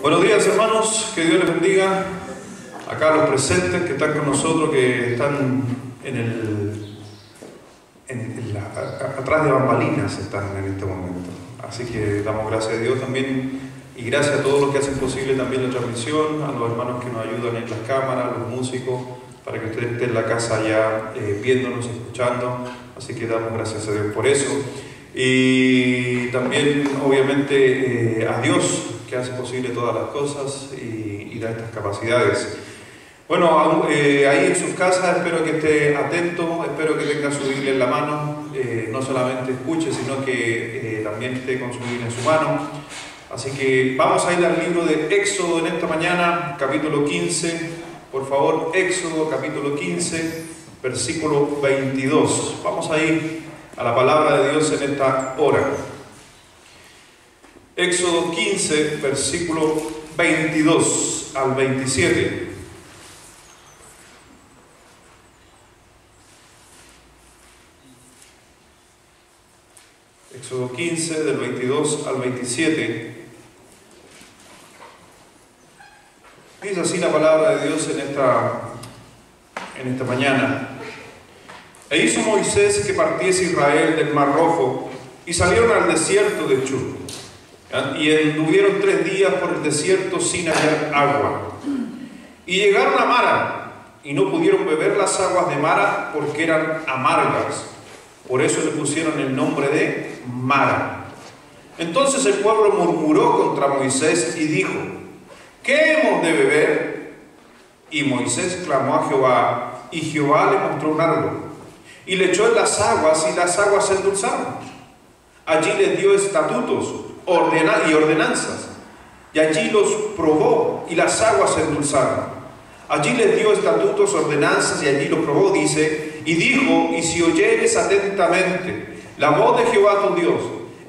Buenos días, hermanos, que Dios les bendiga. Acá los presentes que están con nosotros, que están atrás de bambalinas, están en este momento. Así que damos gracias a Dios también y gracias a todos los que hacen posible también la transmisión, a los hermanos que nos ayudan en las cámaras, a los músicos, para que ustedes estén en la casa ya viéndonos, escuchando. Así que damos gracias a Dios por eso. Y también, obviamente, a Dios, que hace posible todas las cosas y da estas capacidades. Bueno, ahí en sus casas espero que esté atento, espero que tenga su Biblia en la mano, no solamente escuche, sino que también esté con su Biblia en su mano. Así que vamos a ir al libro de Éxodo en esta mañana, capítulo 15, por favor, Éxodo capítulo 15, versículo 22. Vamos a ir a la palabra de Dios en esta hora. Éxodo 15, versículo 22 al 27. Éxodo 15, del 22 al 27. Dice así la palabra de Dios en esta mañana. E hizo Moisés que partiese Israel del Mar Rojo, y salieron al desierto de Shur. Y anduvieron 3 días por el desierto sin hallar agua. Y llegaron a Mara, y no pudieron beber las aguas de Mara porque eran amargas. Por eso le pusieron el nombre de Mara. Entonces el pueblo murmuró contra Moisés y dijo: ¿qué hemos de beber? Y Moisés clamó a Jehová, y Jehová le mostró un árbol, y le echó en las aguas, y las aguas se endulzaron. Allí les dio estatutos y ordenanzas, y allí los probó, y las aguas se endulzaron. Allí les dio estatutos, ordenanzas, y allí los probó, dice, y dijo: y si oyeres atentamente la voz de Jehová tu Dios,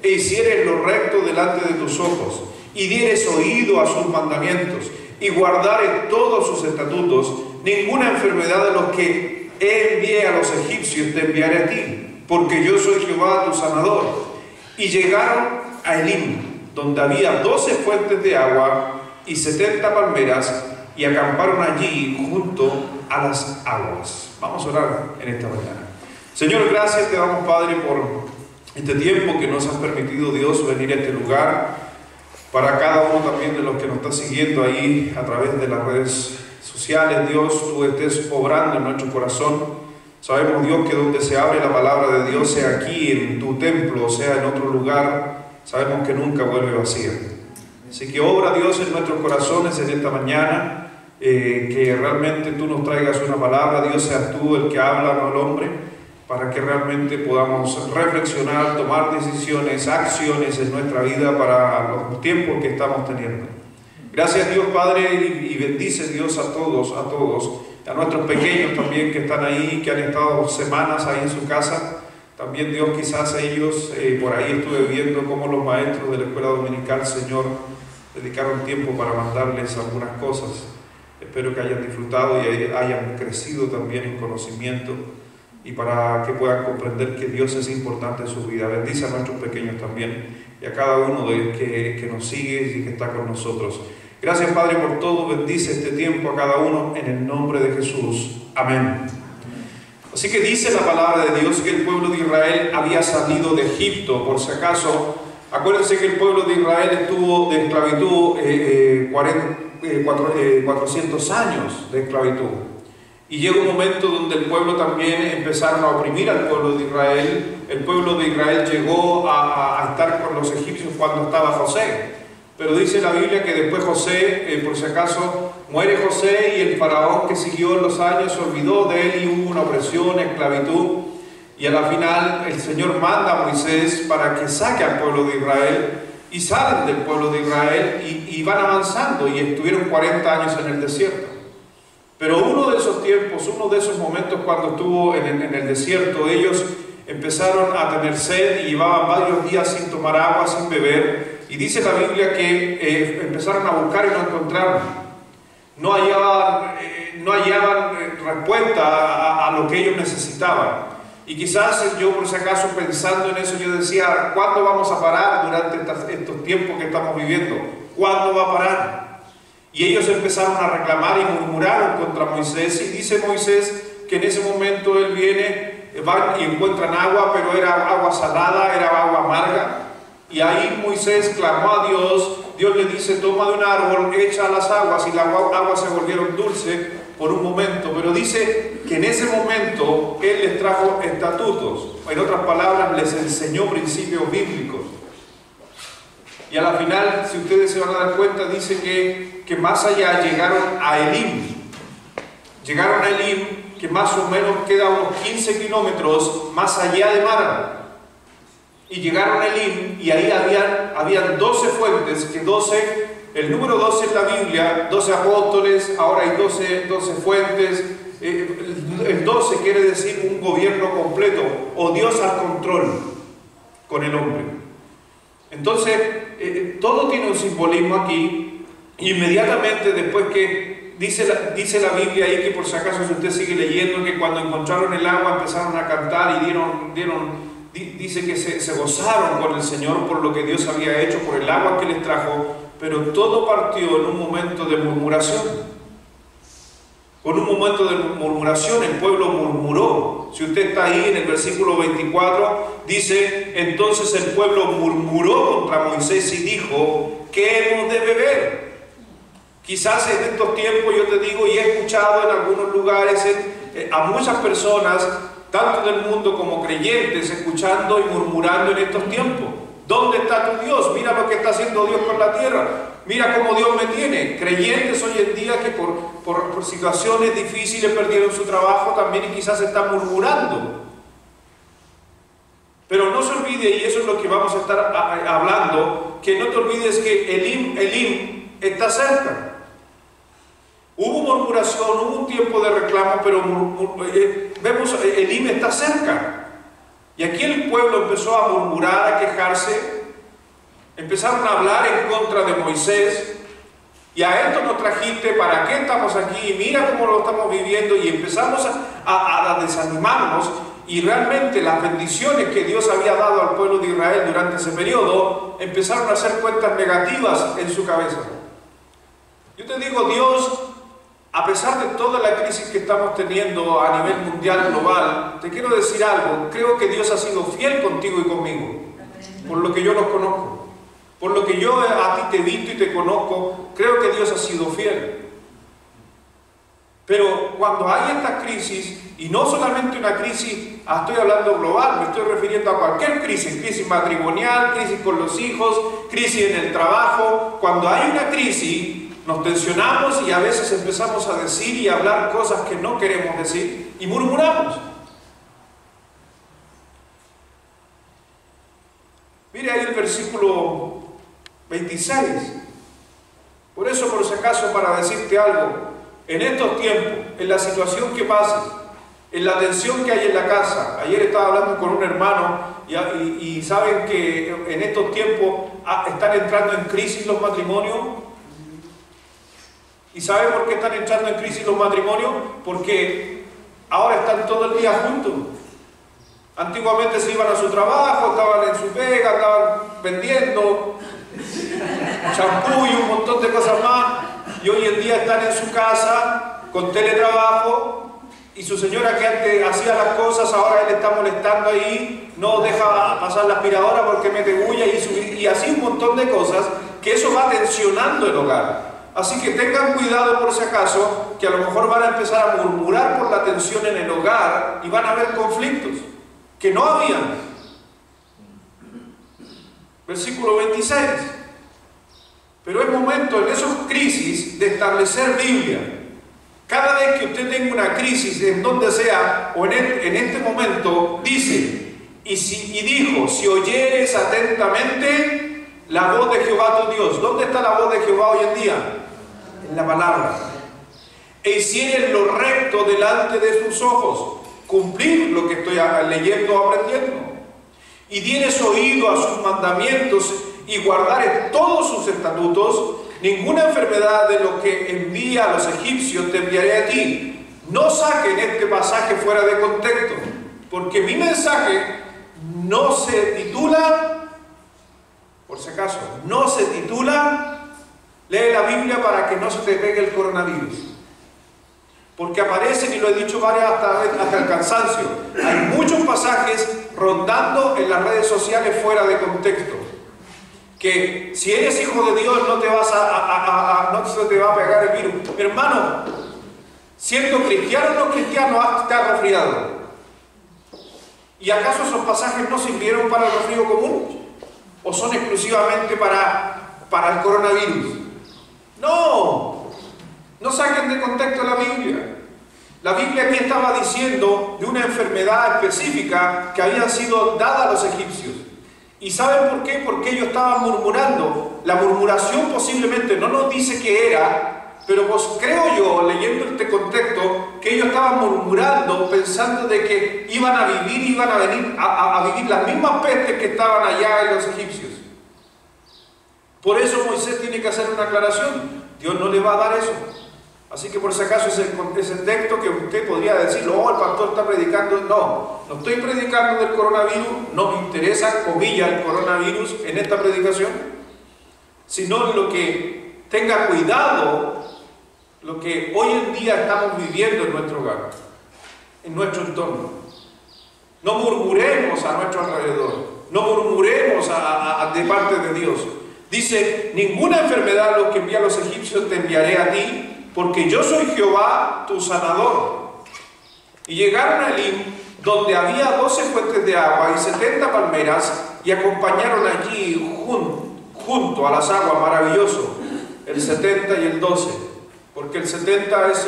e hicieres lo recto delante de tus ojos, y dieres oído a sus mandamientos, y guardares todos sus estatutos, ninguna enfermedad de los que envié a los egipcios te enviaré a ti, porque yo soy Jehová tu sanador. Y llegaron a Elim, donde había 12 fuentes de agua y 70 palmeras, y acamparon allí junto a las aguas. Vamos a orar en esta mañana. Señor, gracias te damos, Padre, por este tiempo que nos has permitido, Dios, venir a este lugar. Para cada uno también de los que nos está siguiendo ahí a través de las redes sociales, Dios, tú estés obrando en nuestro corazón. Sabemos, Dios, que donde se abre la palabra de Dios, sea aquí en tu templo, sea en otro lugar, sabemos que nunca vuelve vacía. Así que obra, Dios, en nuestros corazones en esta mañana, que realmente tú nos traigas una palabra, Dios, seas tú el que habla, no el hombre, para que realmente podamos reflexionar, tomar decisiones, acciones en nuestra vida para los tiempos que estamos teniendo. Gracias, Dios Padre, y bendice, Dios, a todos, a nuestros pequeños también que están ahí, que han estado semanas ahí en su casa. También, Dios, quizás ellos, por ahí estuve viendo cómo los maestros de la escuela dominical, Señor, dedicaron tiempo para mandarles algunas cosas. Espero que hayan disfrutado y hayan crecido también en conocimiento, y para que puedan comprender que Dios es importante en su vida. Bendice a nuestros pequeños también, y a cada uno de ellos que nos sigue y que está con nosotros. Gracias, Padre, por todo. Bendice este tiempo a cada uno en el nombre de Jesús. Amén. Así que dice la palabra de Dios que el pueblo de Israel había salido de Egipto. Por si acaso, acuérdense que el pueblo de Israel estuvo de esclavitud 400 años de esclavitud. Y llega un momento donde el pueblo también empezaron a oprimir al pueblo de Israel. El pueblo de Israel llegó a estar con los egipcios cuando estaba José. Pero dice la Biblia que después José, por si acaso, muere José, y el faraón que siguió en los años se olvidó de él, y hubo una opresión, esclavitud. Y a la final el Señor manda a Moisés para que saque al pueblo de Israel, y salen del pueblo de Israel y van avanzando, y estuvieron 40 años en el desierto. Pero uno de esos tiempos, uno de esos momentos cuando estuvo en el desierto, ellos empezaron a tener sed y llevaban varios días sin tomar agua, sin beber. Y dice la Biblia que empezaron a buscar y no encontraron. No hallaban respuesta a lo que ellos necesitaban. Y quizás yo, por si acaso, pensando en eso, yo decía, ¿cuándo vamos a parar durante estos tiempos que estamos viviendo? ¿Cuándo va a parar? Y ellos empezaron a reclamar y murmuraron contra Moisés. Y dice Moisés que en ese momento él viene, van y encuentran agua, pero era agua salada, era agua amarga. Y ahí Moisés clamó a Dios. Dios le dice: toma de un árbol, echa las aguas, y las aguas se volvieron dulces por un momento. Pero dice que en ese momento Él les trajo estatutos. En otras palabras, les enseñó principios bíblicos. Y a la final, si ustedes se van a dar cuenta, dice que más allá llegaron a Elim. Llegaron a Elim, que más o menos queda unos 15 kilómetros más allá de Mara. Y llegaron a Elim, y ahí habían 12 fuentes, que 12, el número 12 en la Biblia, 12 apóstoles, ahora hay 12 fuentes. El 12 quiere decir un gobierno completo, o Dios al control con el hombre. Entonces, todo tiene un simbolismo aquí. Inmediatamente después que dice la Biblia ahí, que por si acaso si usted sigue leyendo, que cuando encontraron el agua empezaron a cantar y dice que se gozaron con el Señor por lo que Dios había hecho, por el agua que les trajo. Pero todo partió en un momento de murmuración. Con un momento de murmuración, el pueblo murmuró. Si usted está ahí en el versículo 24, dice: entonces el pueblo murmuró contra Moisés y dijo: ¿qué hemos de beber? Quizás en estos tiempos, yo te digo, y he escuchado en algunos lugares a muchas personas, tanto del mundo como creyentes, escuchando y murmurando en estos tiempos. ¿Dónde está tu Dios? Mira lo que está haciendo Dios con la tierra. Mira cómo Dios me tiene. Creyentes hoy en día que por situaciones difíciles perdieron su trabajo también, y quizás están murmurando. Pero no se olvide, y eso es lo que vamos a estar hablando, que no te olvides que Elim está cerca. Hubo murmuración, hubo un tiempo de reclamo, pero vemos, Elim está cerca. Y aquí el pueblo empezó a murmurar, a quejarse, empezaron a hablar en contra de Moisés. Y a esto nos trajiste, ¿para qué estamos aquí? Mira cómo lo estamos viviendo. Y empezamos a desanimarnos. Y realmente las bendiciones que Dios había dado al pueblo de Israel durante ese periodo empezaron a hacer cuentas negativas en su cabeza. Yo te digo, Dios, a pesar de toda la crisis que estamos teniendo a nivel mundial, global, te quiero decir algo: creo que Dios ha sido fiel contigo y conmigo, por lo que yo los conozco, por lo que yo a ti te he visto y te conozco. Creo que Dios ha sido fiel. Pero cuando hay esta crisis, y no solamente una crisis, estoy hablando global, me estoy refiriendo a cualquier crisis matrimonial, crisis con los hijos, crisis en el trabajo. Cuando hay una crisis, nos tensionamos y a veces empezamos a decir y a hablar cosas que no queremos decir y murmuramos. Mire ahí el versículo 26. Por eso, por si acaso, para decirte algo, en estos tiempos, en la situación que pases, en la tensión que hay en la casa. Ayer estaba hablando con un hermano y saben que en estos tiempos están entrando en crisis los matrimonios. ¿Y saben por qué están entrando en crisis los matrimonios? Porque ahora están todo el día juntos. Antiguamente se iban a su trabajo, estaban en su pega, estaban vendiendo champú y un montón de cosas más. Y hoy en día están en su casa con teletrabajo, y su señora, que antes hacía las cosas, ahora él está molestando ahí, no deja pasar la aspiradora porque mete bulla y así un montón de cosas, que eso va tensionando el hogar. Así que tengan cuidado, por si acaso, que a lo mejor van a empezar a murmurar por la tensión en el hogar y van a haber conflictos que no habían. Versículo 26. Pero es momento en esas crisis de establecer Biblia. Cada vez que usted tenga una crisis, en donde sea, o en este momento, dice, y dijo: si oyeres atentamente la voz de Jehová tu Dios. ¿Dónde está la voz de Jehová hoy en día? En la palabra. E hicieres lo recto delante de sus ojos, cumplir lo que estoy leyendo o aprendiendo, y dieres oído a sus mandamientos y guardares todos sus estatutos, ninguna enfermedad de lo que envía a los egipcios te enviaré a ti. No saquen este pasaje fuera de contexto, porque mi mensaje no se titula, por si acaso, no se titula Lee la Biblia para que no se te pegue el coronavirus. Porque aparecen, y lo he dicho varias hasta el cansancio, hay muchos pasajes rondando en las redes sociales fuera de contexto. Que si eres hijo de Dios no te no se te va a pegar el virus. Hermano, siendo cristiano o no cristiano, te has resfriado. ¿Y acaso esos pasajes no sirvieron para el resfrío común? ¿O son exclusivamente para el coronavirus? No, no saquen de contexto la Biblia. La Biblia aquí estaba diciendo de una enfermedad específica que había sido dada a los egipcios. ¿Y saben por qué? Porque ellos estaban murmurando. La murmuración posiblemente no nos dice qué era, pero pues creo yo, leyendo este contexto, que ellos estaban murmurando, pensando de que iban a vivir las mismas pestes que estaban allá en los egipcios. Por eso Moisés tiene que hacer una aclaración. Dios no le va a dar eso. Así que por si acaso ese texto que usted podría decir, oh, el pastor está predicando. No estoy predicando del coronavirus, no me interesa, comillas, el coronavirus en esta predicación, sino lo que tenga cuidado, lo que hoy en día estamos viviendo en nuestro hogar, en nuestro entorno. No murmuremos a nuestro alrededor, no murmuremos de parte de Dios. Dice, ninguna enfermedad lo que envía a los egipcios te enviaré a ti, porque yo soy Jehová, tu sanador. Y llegaron a Elim, donde había 12 fuentes de agua y 70 palmeras, y acompañaron allí junto a las aguas, maravilloso, el 70 y el 12, porque el 70 es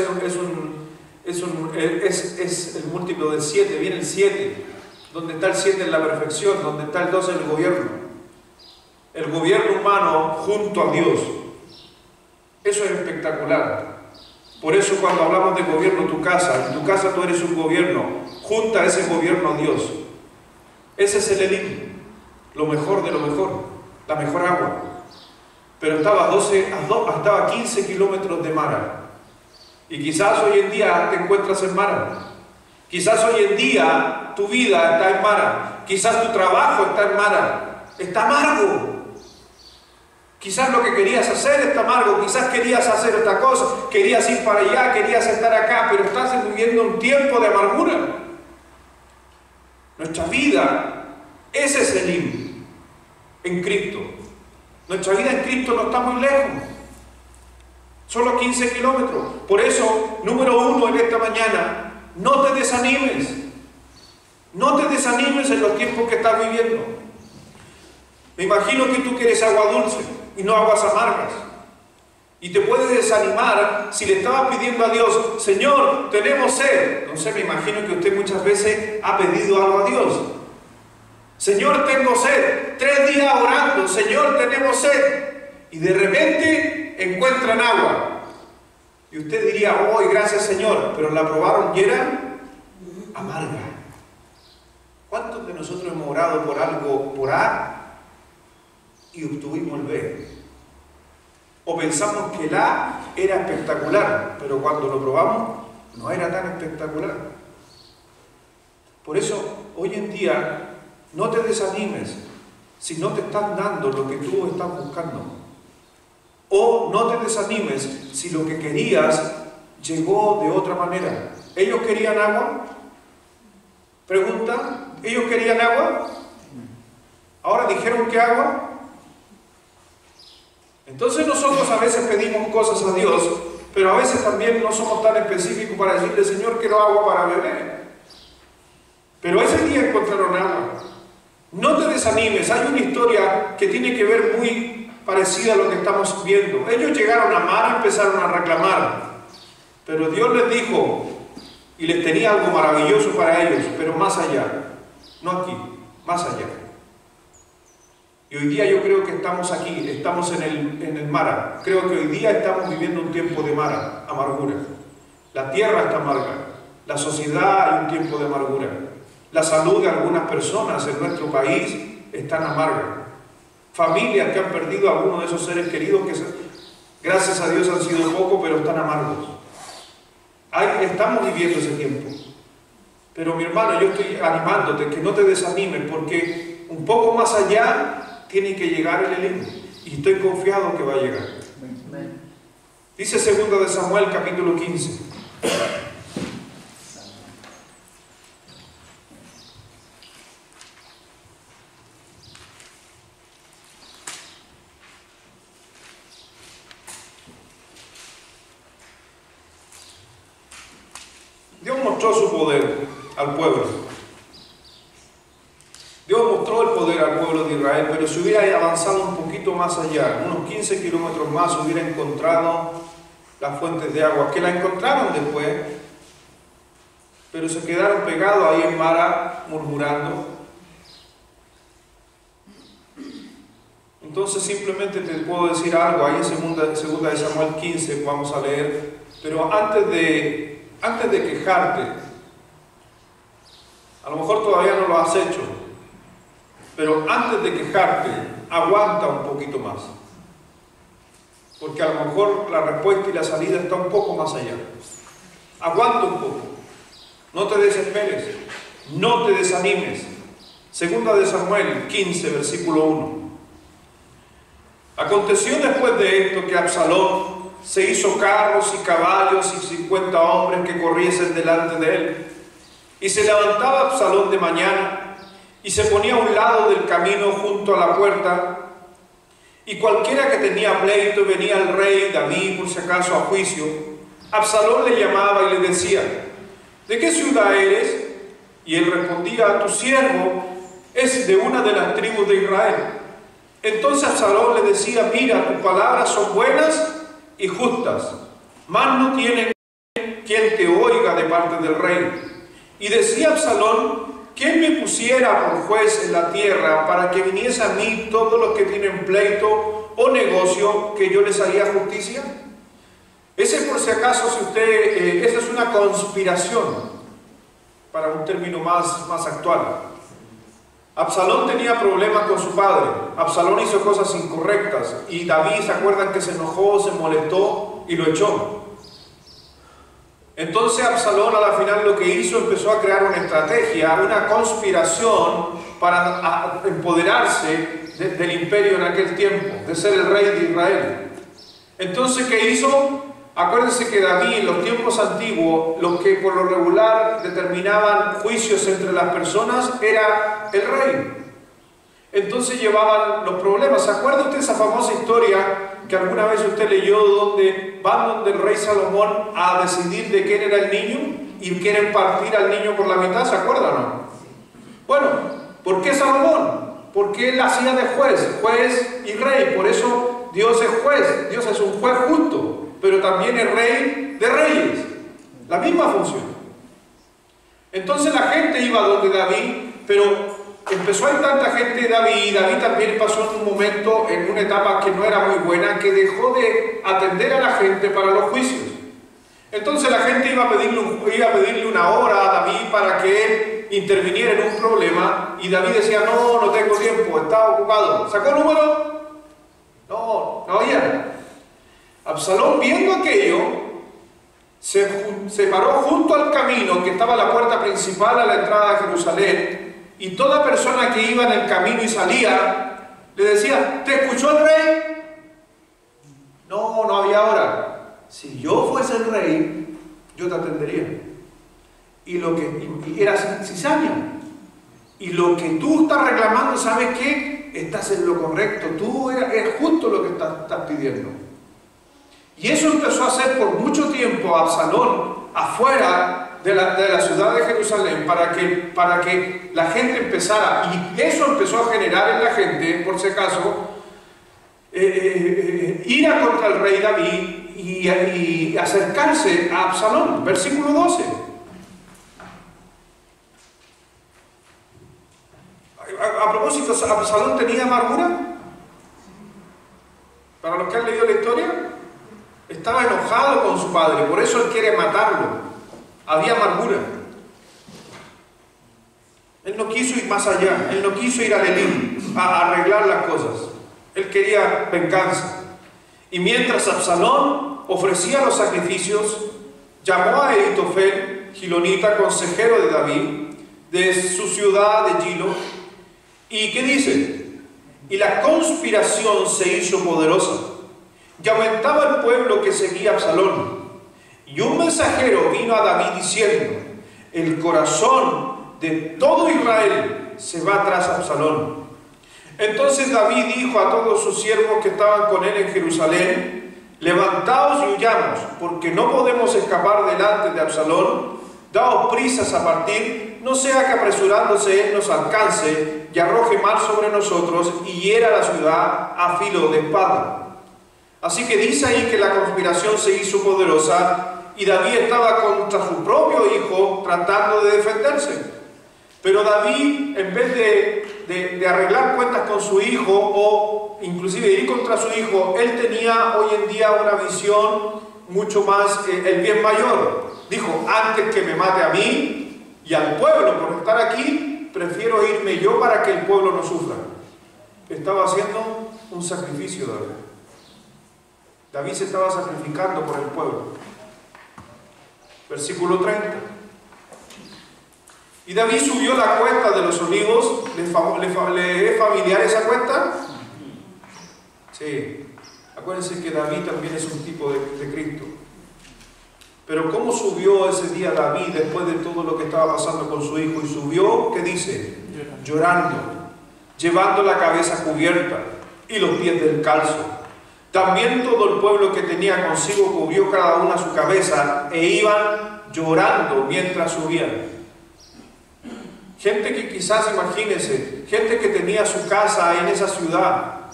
el múltiplo del 7, viene el 7, donde está el 7 en la perfección, donde está el 12 en el gobierno humano junto a Dios. Eso es espectacular. Por eso cuando hablamos de gobierno, en tu casa tú eres un gobierno, junta a ese gobierno a Dios. Ese es el Elim, lo mejor de lo mejor, la mejor agua. Pero estaba a 15 kilómetros de Mara. Y quizás hoy en día te encuentras en Mara. Quizás hoy en día tu vida está en Mara. Quizás tu trabajo está en Mara. Está amargo. Quizás lo que querías hacer está amargo, quizás querías hacer otra cosa, querías ir para allá, querías estar acá, pero estás viviendo un tiempo de amargura. Nuestra vida, ese es el Elim en Cristo. Nuestra vida en Cristo no está muy lejos, solo 15 kilómetros. Por eso, número 1 en esta mañana, no te desanimes. No te desanimes en los tiempos que estás viviendo. Me imagino que tú quieres agua dulce y no aguas amargas. Y te puedes desanimar si le estabas pidiendo a Dios, Señor, tenemos sed. No sé, me imagino que usted muchas veces ha pedido algo a Dios. Señor, tengo sed. 3 días orando, Señor, tenemos sed. Y de repente encuentran agua. Y usted diría, oh, gracias Señor, pero la probaron y era amarga. ¿Cuántos de nosotros hemos orado por algo, por A, y obtuvimos el B? O pensamos que el A era espectacular, pero cuando lo probamos no era tan espectacular. Por eso, hoy en día, no te desanimes si no te están dando lo que tú estás buscando. O no te desanimes si lo que querías llegó de otra manera. ¿Ellos querían agua? Pregunta, ¿ellos querían agua? Ahora dijeron que agua. Entonces nosotros a veces pedimos cosas a Dios, pero a veces también no somos tan específicos para decirle, Señor, quiero agua para beber. Pero ese día encontraron agua. No te desanimes, hay una historia que tiene que ver muy parecida a lo que estamos viendo. Ellos llegaron a Mara, empezaron a reclamar, pero Dios les dijo, y les tenía algo maravilloso para ellos, pero más allá, no aquí, más allá. Y hoy día yo creo que estamos aquí, estamos en el Mara. Creo que hoy día estamos viviendo un tiempo de Mara, amargura. La tierra está amarga, la sociedad hay un tiempo de amargura. La salud de algunas personas en nuestro país están amarga. Familias que han perdido a algunos de esos seres queridos que gracias a Dios han sido pocos, pero están amargos. Estamos viviendo ese tiempo. Pero mi hermano, yo estoy animándote que no te desanimes, porque un poco más allá tiene que llegar el Elim, y estoy confiado que va a llegar. Dice 2 de Samuel capítulo 15. Dios mostró su poder al pueblo. Dios mostró el poder al pueblo de Israel, pero si hubiera avanzado un poquito más allá, unos 15 kilómetros más, hubiera encontrado las fuentes de agua, que la encontraron después, pero se quedaron pegados ahí en Mara, murmurando. Entonces simplemente te puedo decir algo, ahí en 2 de Samuel 15 vamos a leer, pero antes de quejarte, a lo mejor todavía no lo has hecho, pero antes de quejarte, aguanta un poquito más. Porque a lo mejor la respuesta y la salida está un poco más allá. Aguanta un poco. No te desesperes. No te desanimes. 2 de Samuel 15, versículo 1. Aconteció después de esto que Absalón se hizo carros y caballos y 50 hombres que corriesen delante de él. Y se levantaba Absalón de mañana y se ponía a un lado del camino junto a la puerta, y cualquiera que tenía pleito venía al rey David por si acaso a juicio, Absalón le llamaba y le decía: ¿de qué ciudad eres? Y él respondía: tu siervo es de una de las tribus de Israel. Entonces Absalón le decía: mira, tus palabras son buenas y justas, mas no tienen quien te oiga de parte del rey. Y decía Absalón: ¿quién me pusiera por juez en la tierra para que viniese a mí todos los que tienen pleito o negocio, que yo les haría justicia? Ese, por si acaso, si usted, esa es una conspiración, para un término más actual. Absalón tenía problemas con su padre. Absalón hizo cosas incorrectas y David, ¿se acuerdan que se enojó, se molestó y lo echó? Entonces Absalón a la final lo que hizo, empezó a crear una estrategia, una conspiración para empoderarse del imperio en aquel tiempo, de ser el rey de Israel. Entonces, ¿qué hizo? Acuérdense que David en los tiempos antiguos, los que por lo regular determinaban juicios entre las personas era el rey. Entonces llevaban los problemas. ¿Se acuerda usted esa famosa historia que alguna vez usted leyó, donde van donde el rey Salomón a decidir de quién era el niño y quieren partir al niño por la mitad? ¿Se acuerdan o no? Bueno, ¿por qué Salomón? Porque él hacía de juez y rey. Por eso Dios es juez. Dios es un juez justo, pero también es rey de reyes. La misma función. Entonces la gente iba donde David, pero empezó a ir tanta gente de David. David también pasó en un momento, en una etapa que no era muy buena, que dejó de atender a la gente para los juicios. Entonces la gente iba a pedirle una hora a David para que él interviniera en un problema, y David decía: no tengo tiempo, estaba ocupado. ¿Sacó el número? No había. Absalón, viendo aquello, se paró junto al camino que estaba a la puerta principal a la entrada de Jerusalén. Y toda persona que iba en el camino y salía, le decía: ¿te escuchó el rey? No había hora. Si yo fuese el rey, yo te atendería. Y era cizaña. Y lo que tú estás reclamando, ¿sabes qué? Estás en lo correcto. Es justo lo que estás pidiendo. Y eso empezó a hacer por mucho tiempo a Absalón afuera de la ciudad de Jerusalén, para que la gente empezara, y eso empezó a generar en la gente, por si acaso, ira contra el rey David y acercarse a Absalón. Versículo 12. A propósito, ¿Absalón tenía amargura? Para los que han leído la historia, estaba enojado con su padre, por eso él quiere matarlo. Había amargura. Él no quiso ir más allá. Él no quiso ir a Elim a arreglar las cosas. Él quería venganza. Y mientras Absalón ofrecía los sacrificios, llamó a Ahitofel, gilonita, consejero de David, de su ciudad de Gilo. ¿Y qué dice? Y la conspiración se hizo poderosa. y aumentaba el pueblo que seguía a Absalón. Y un mensajero vino a David diciendo: el corazón de todo Israel se va tras Absalón. Entonces David dijo a todos sus siervos que estaban con él en Jerusalén: levantaos y huyamos, porque no podemos escapar delante de Absalón. Daos prisas a partir, no sea que apresurándose él nos alcance y arroje mal sobre nosotros y hiera la ciudad a filo de espada. Así que dice ahí que la conspiración se hizo poderosa y David estaba contra su propio hijo tratando de defenderse. Pero David, en vez de arreglar cuentas con su hijo o inclusive ir contra su hijo, él tenía hoy en día una visión mucho más, el bien mayor. Dijo: antes que me mate a mí y al pueblo por estar aquí, prefiero irme yo para que el pueblo no sufra. Estaba haciendo un sacrificio David. David se estaba sacrificando por el pueblo. Versículo 30. Y David subió la cuesta de los olivos. ¿Le es familiar esa cuesta? Sí. Acuérdense que David también es un tipo de Cristo. Pero ¿cómo subió ese día David después de todo lo que estaba pasando con su hijo? Y subió, ¿qué dice? Llorando, llevando la cabeza cubierta y los pies descalzos. También todo el pueblo que tenía consigo cubrió cada una su cabeza e iban llorando mientras subían. Gente que quizás, imagínense, gente que tenía su casa en esa ciudad,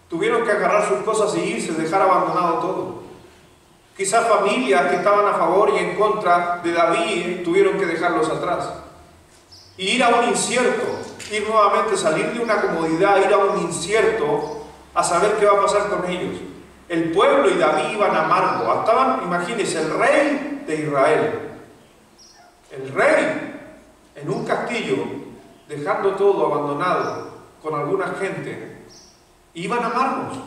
tuvieron que agarrar sus cosas y irse, dejar abandonado todo. Quizás familias que estaban a favor y en contra de David tuvieron que dejarlos atrás. Y ir a un incierto, ir nuevamente, salir de una comodidad, ir a un incierto, a saber qué va a pasar con ellos. El pueblo y David iban amargos. Estaban, imagínense, el rey de Israel. El rey en un castillo, dejando todo abandonado con alguna gente. Iban amargos.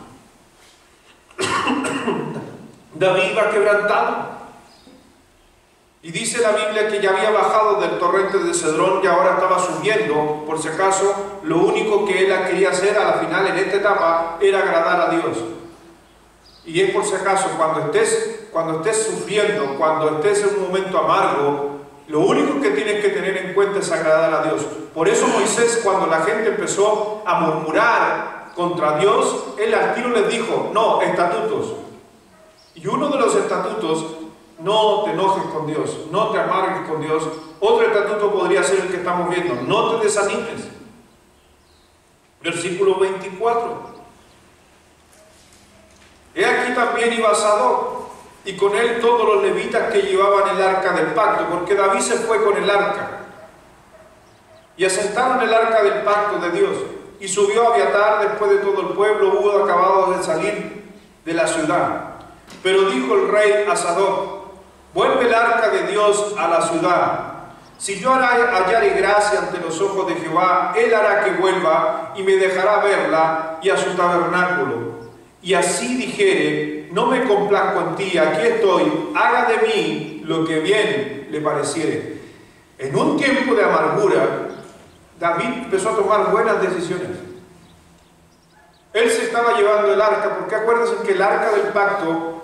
David iba quebrantado. Y dice la Biblia que ya había bajado del torrente de Cedrón y ahora estaba subiendo. Por si acaso, lo único que él quería hacer a la final en esta etapa era agradar a Dios. Y es por si acaso, cuando estés sufriendo, cuando estés en un momento amargo, lo único que tienes que tener en cuenta es agradar a Dios. Por eso Moisés, cuando la gente empezó a murmurar contra Dios, él al tiro les dijo: no, estatutos. Y uno de los estatutos: no te enojes con Dios, no te amargues con Dios. Otro estatuto podría ser el que estamos viendo: no te desanimes. Versículo 24. He aquí también iba Sadoc, y con él todos los levitas que llevaban el arca del pacto, porque David se fue con el arca. Y asentaron el arca del pacto de Dios. Y subió Abiatar después de todo el pueblo, hubo acabado de salir de la ciudad. Pero dijo el rey a Sadoc: vuelve el arca de Dios a la ciudad. Si yo hallare gracia ante los ojos de Jehová, él hará que vuelva y me dejará verla y a su tabernáculo. Y así dijere: no me complazco en ti, aquí estoy, haga de mí lo que bien le pareciere. En un tiempo de amargura, David empezó a tomar buenas decisiones. Él se estaba llevando el arca, porque acuérdense que el arca del pacto,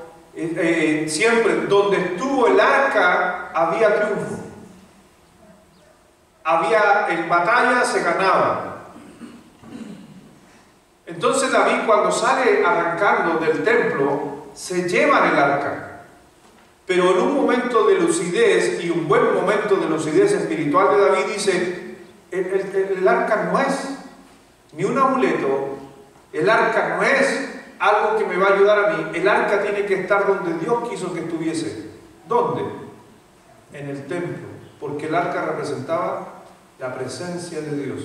siempre donde estuvo el arca había triunfo. En batalla se ganaba. Entonces David, cuando sale arrancando del templo, se lleva el arca. Pero en un momento de lucidez, y un buen momento de lucidez espiritual de David, dice: el arca no es ni un amuleto, el arca no es algo que me va a ayudar a mí, el arca tiene que estar donde Dios quiso que estuviese. ¿Dónde? En el templo, porque el arca representaba la presencia de Dios.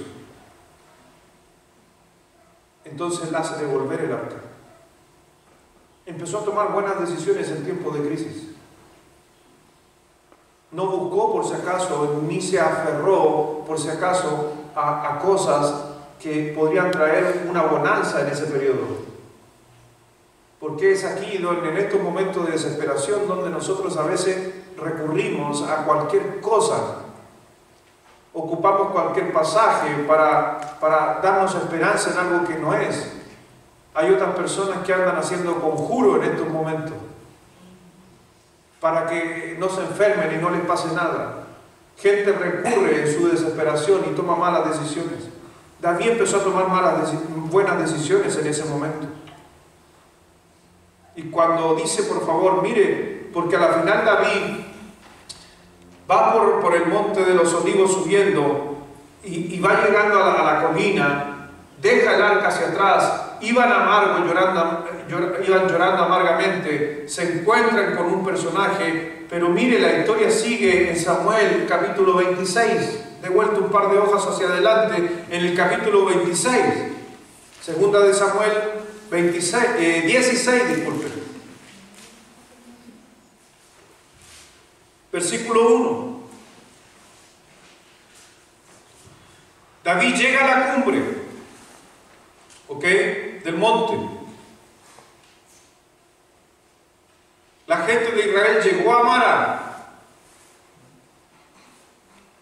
Entonces él hace devolver el arca. Empezó a tomar buenas decisiones en tiempo de crisis. No buscó por si acaso, ni se aferró por si acaso a cosas que podrían traer una bonanza en ese periodo. Porque es aquí, en estos momentos de desesperación, donde nosotros a veces recurrimos a cualquier cosa. Ocupamos cualquier pasaje para darnos esperanza en algo que no es. Hay otras personas que andan haciendo conjuros en estos momentos para que no se enfermen y no les pase nada. Gente recurre en su desesperación y toma malas decisiones. David empezó a tomar buenas decisiones en ese momento. Y cuando dice, por favor, mire, porque a la final David va por el monte de los olivos subiendo y va llegando a la colina, deja el arca hacia atrás, iban llorando amargamente, se encuentran con un personaje, pero mire, la historia sigue en Samuel capítulo 26, de vuelta un par de hojas hacia adelante, en el capítulo 26, segunda de Samuel 16, disculpen. Versículo 1. David llega a la cumbre, ¿ok?, del monte. La gente de Israel llegó a Mara,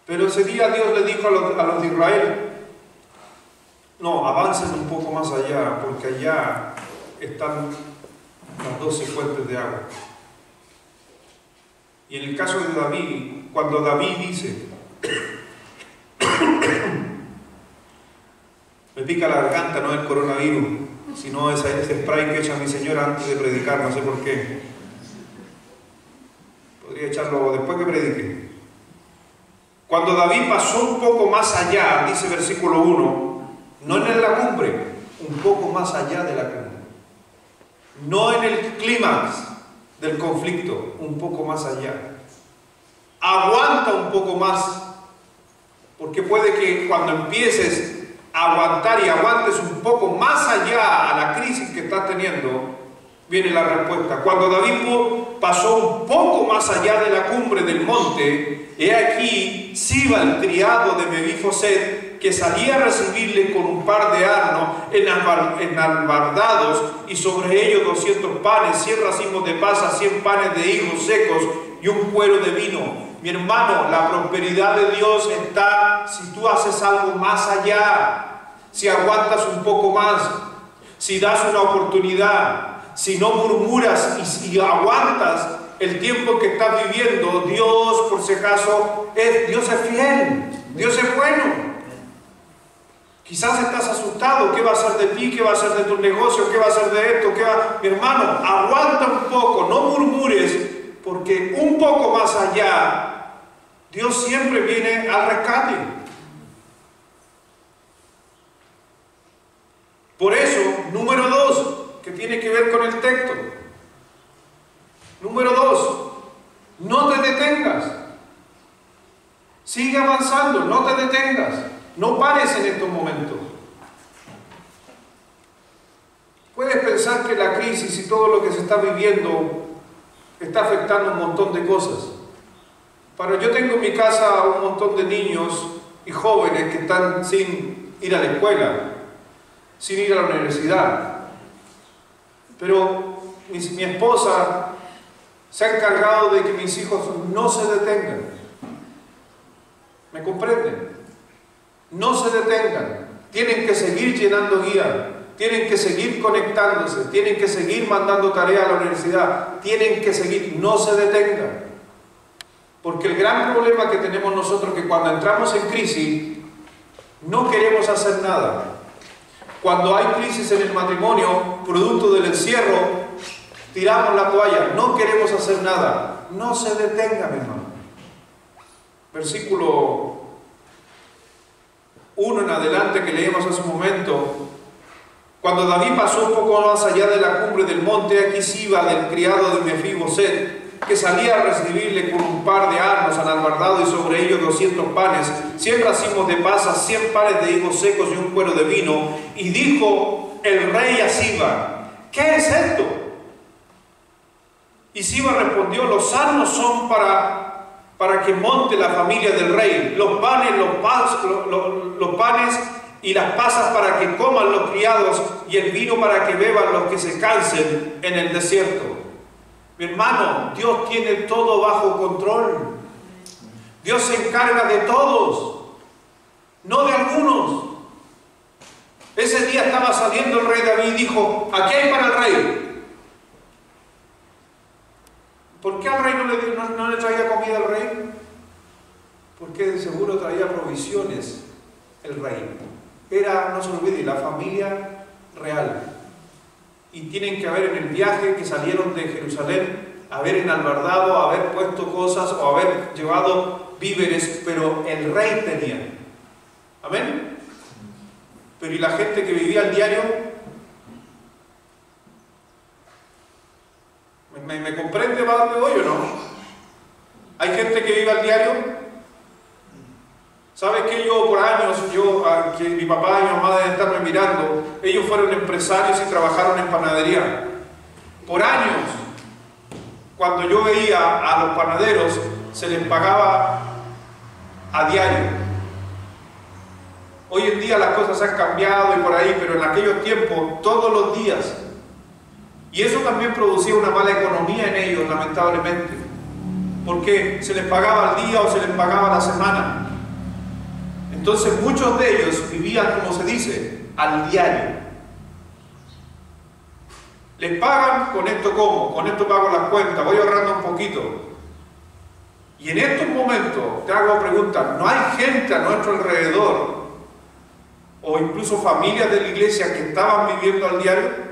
pero ese día Dios le dijo a los de Israel: no, avancen un poco más allá, porque allá están las 12 fuentes de agua. Y en el caso de David, cuando David dice, me pica la garganta, no el coronavirus, sino ese spray que echa mi señora antes de predicar, no sé por qué. Podría echarlo después que predique. Cuando David pasó un poco más allá, dice versículo 1, no en la cumbre, un poco más allá de la cumbre. No en el clímax del conflicto, un poco más allá. Aguanta un poco más, porque puede que cuando empieces a aguantar y aguantes un poco más allá a la crisis que estás teniendo, viene la respuesta. Cuando David pasó un poco más allá de la cumbre del monte, he aquí Siba, el criado de Mefiboset, que salía a recibirle con un par de asnos enalbardados, y sobre ellos 200 panes, 100 racimos de pasas, 100 panes de higos secos y un cuero de vino. Mi hermano, la prosperidad de Dios está si tú haces algo más allá, si aguantas un poco más, si das una oportunidad, si no murmuras y aguantas el tiempo que estás viviendo. Dios, por si acaso, Dios es fiel, Dios es bueno. Quizás estás asustado, ¿qué va a hacer de ti? ¿Qué va a hacer de tu negocio? ¿Qué va a hacer de esto? Mi hermano, aguanta un poco, no murmures, porque un poco más allá, Dios siempre viene al rescate. Por eso, número 2, que tiene que ver con el texto. Número 2, no te detengas. Sigue avanzando, no te detengas. No pares en estos momentos. Puedes pensar que la crisis y todo lo que se está viviendo está afectando un montón de cosas. Pero yo tengo en mi casa un montón de niños y jóvenes que están sin ir a la escuela, sin ir a la universidad. Pero mi esposa se ha encargado de que mis hijos no se detengan. ¿Me comprenden? No se detengan. Tienen que seguir llenando guía, tienen que seguir conectándose, tienen que seguir mandando tareas a la universidad, tienen que seguir, no se detengan. Porque el gran problema que tenemos nosotros es que cuando entramos en crisis, no queremos hacer nada. Cuando hay crisis en el matrimonio, producto del encierro, tiramos la toalla, no queremos hacer nada. No se detenga, mi hermano. Versículo 1 en adelante que leímos hace un momento. Cuando David pasó un poco más allá de la cumbre del monte, aquí Siba, del criado de Mefiboset, que salía a recibirle con un par de asnos enalbardados y sobre ellos 200 panes, 100 racimos de pasas, 100 panes de higos secos y un cuero de vino. Y dijo el rey a Siba: ¿qué es esto? Y Siba respondió: los asnos son para que monte la familia del rey, los panes y las pasas para que coman los criados, y el vino para que beban los que se cansen en el desierto. Mi hermano, Dios tiene todo bajo control. Dios se encarga de todos, no de algunos. Ese día estaba saliendo el rey David y dijo: aquí hay para el rey. ¿Por qué al rey no le traía comida al rey? Porque de seguro traía provisiones el rey. Era, no se olvide, la familia real. Y tienen que haber en el viaje que salieron de Jerusalén, haber enalbardado, haber puesto cosas o haber llevado víveres, pero el rey tenía. ¿Amén? Pero ¿y la gente que vivía al diario? ¿Me comprende para dónde voy o no? ¿Hay gente que vive al diario? ¿Sabes qué? Yo por años, que mi papá y mi mamá deben estarme mirando, ellos fueron empresarios y trabajaron en panadería. Por años, cuando yo veía a los panaderos, se les pagaba a diario. Hoy en día las cosas han cambiado y por ahí, pero en aquellos tiempos, todos los días. Y eso también producía una mala economía en ellos, lamentablemente. Porque se les pagaba al día o se les pagaba a la semana. Entonces muchos de ellos vivían, como se dice, al diario. Les pagan, con esto como, con esto pago las cuentas, voy ahorrando un poquito. Y en estos momentos te hago preguntas, ¿no hay gente a nuestro alrededor o incluso familias de la iglesia que estaban viviendo al diario?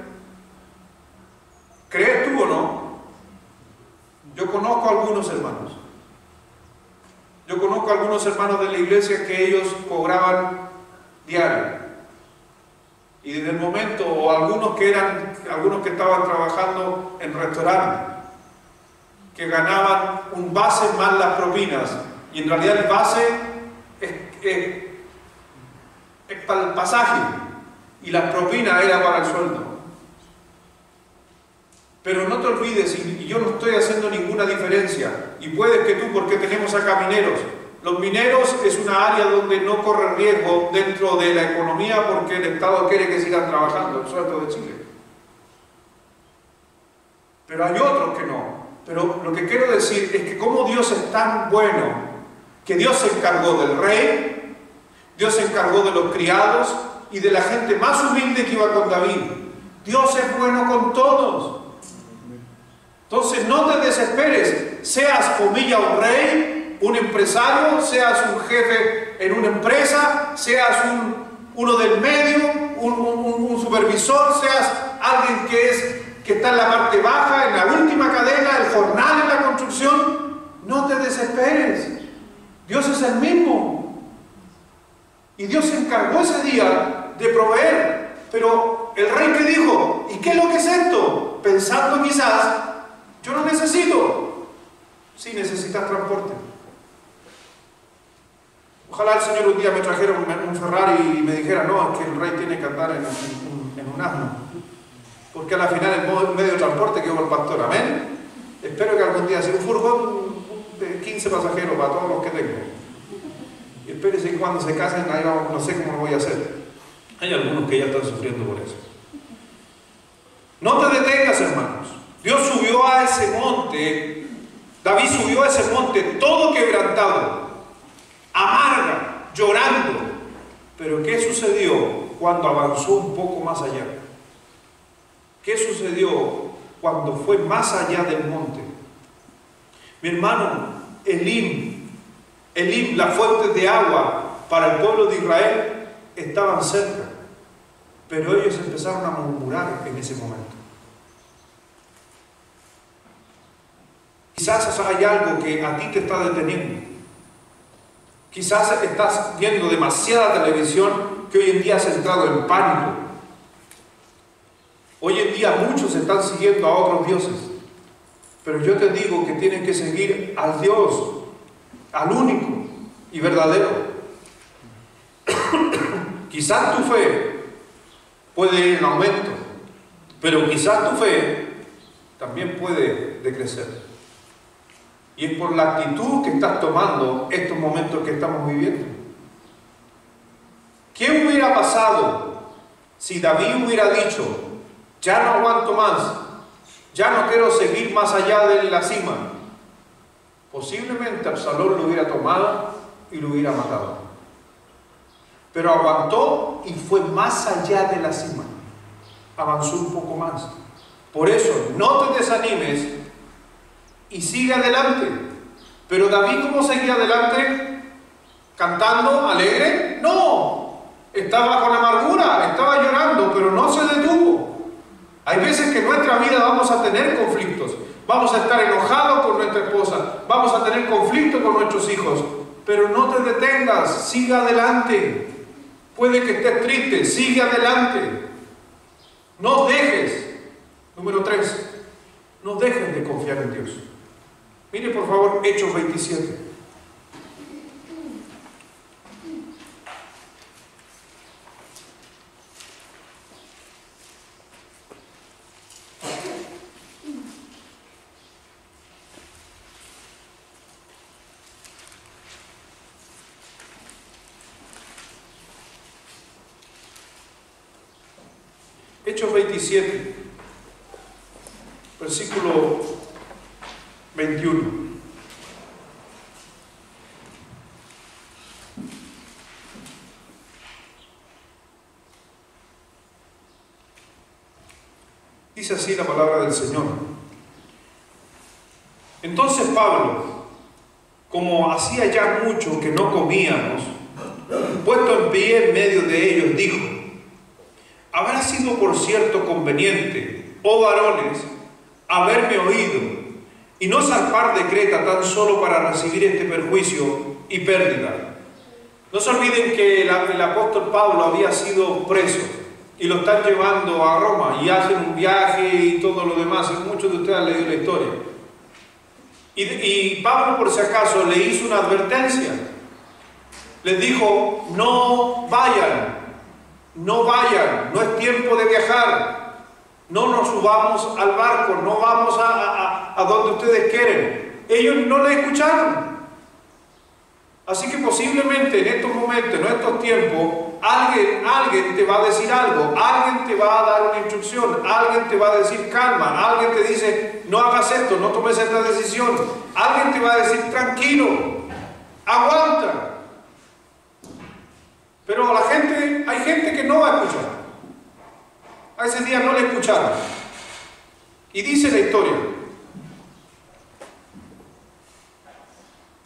¿Crees tú o no? Yo conozco a algunos hermanos. Yo conozco a algunos hermanos de la iglesia que ellos cobraban diario. Y desde el momento, o algunos que estaban trabajando en restaurantes, que ganaban un base más las propinas. Y en realidad el base es para el pasaje y las propinas era para el sueldo. Pero no te olvides, y yo no estoy haciendo ninguna diferencia, y puedes que tú, porque tenemos acá mineros. Los mineros es una área donde no corre riesgo dentro de la economía porque el Estado quiere que sigan trabajando, el sueldo de Chile. Pero hay otros que no. Pero lo que quiero decir es que como Dios es tan bueno, que Dios se encargó del rey, Dios se encargó de los criados y de la gente más humilde que iba con David. Dios es bueno con todos. Entonces no te desesperes, seas comilla un rey, un empresario, seas un jefe en una empresa, seas uno del medio, un supervisor, seas alguien que está en la parte baja, en la última cadena, el jornal en la construcción. No te desesperes, Dios es el mismo y Dios se encargó ese día de proveer. Pero el rey, ¿qué dijo? ¿Y qué es lo que es esto? Pensando quizás, yo no necesito. Sí, necesitas transporte. Ojalá el Señor un día me trajera un Ferrari y me dijera: no, es que el rey tiene que andar en un asno, porque a la final el medio de transporte quedó el pastor. Amén. Espero que algún día sea un furgón de 15 pasajeros para todos los que tengo. Y espérese que cuando se casen, ahí vamos, no sé cómo lo voy a hacer. Hay algunos que ya están sufriendo por eso. No te detengas, hermanos. Dios subió a ese monte, David subió a ese monte todo quebrantado, amarga, llorando. Pero ¿qué sucedió cuando avanzó un poco más allá? ¿Qué sucedió cuando fue más allá del monte? Mi hermano, Elim, las fuentes de agua para el pueblo de Israel estaban cerca, pero ellos empezaron a murmurar en ese momento. Quizás hay algo que a ti te está deteniendo. Quizás estás viendo demasiada televisión que hoy en día has entrado en pánico. Hoy en día muchos están siguiendo a otros dioses. Pero yo te digo que tienen que seguir al Dios, al único y verdadero. Quizás tu fe puede ir en aumento, pero quizás tu fe también puede decrecer. Y es por la actitud que estás tomando estos momentos que estamos viviendo. ¿Qué hubiera pasado si David hubiera dicho: ya no aguanto más, ya no quiero seguir más allá de la cima? Posiblemente Absalón lo hubiera tomado y lo hubiera matado. pero aguantó y fue más allá de la cima. Avanzó un poco más. Por eso, no te desanimes y sigue adelante. Pero David, ¿cómo seguía adelante? ¿Cantando, alegre? No. Estaba con amargura, estaba llorando, pero no se detuvo. Hay veces que en nuestra vida vamos a tener conflictos. Vamos a estar enojados con nuestra esposa. Vamos a tener conflictos con nuestros hijos. Pero no te detengas, sigue adelante. Puede que estés triste, sigue adelante. No dejes. Número 3. No dejes de confiar en Dios. Mire por favor Hechos 27. Hechos 27, versículo 21. Dice así la palabra del Señor. Entonces Pablo, como hacía ya mucho que no comíamos, puesto en pie en medio de ellos, dijo: habrá sido por cierto conveniente, oh varones, haberme oído y no zarpar de Creta tan solo para recibir este perjuicio y pérdida. No se olviden que el apóstol Pablo había sido preso y lo están llevando a Roma y hacen un viaje y todo lo demás. Muchos de ustedes han leído la historia. Y Pablo, por si acaso, le hizo una advertencia. Les dijo: no vayan, no es tiempo de viajar, no nos subamos al barco, no vamos a donde ustedes quieren. Ellos no le escucharon. Así que posiblemente en estos momentos, en estos tiempos, alguien te va a decir algo, alguien te va a dar una instrucción, alguien te va a decir calma, alguien te dice no hagas esto, no tomes esta decisión, alguien te va a decir tranquilo, aguanta. Pero hay gente que no va a escuchar. A ese día no le escucharon. Y dice la historia.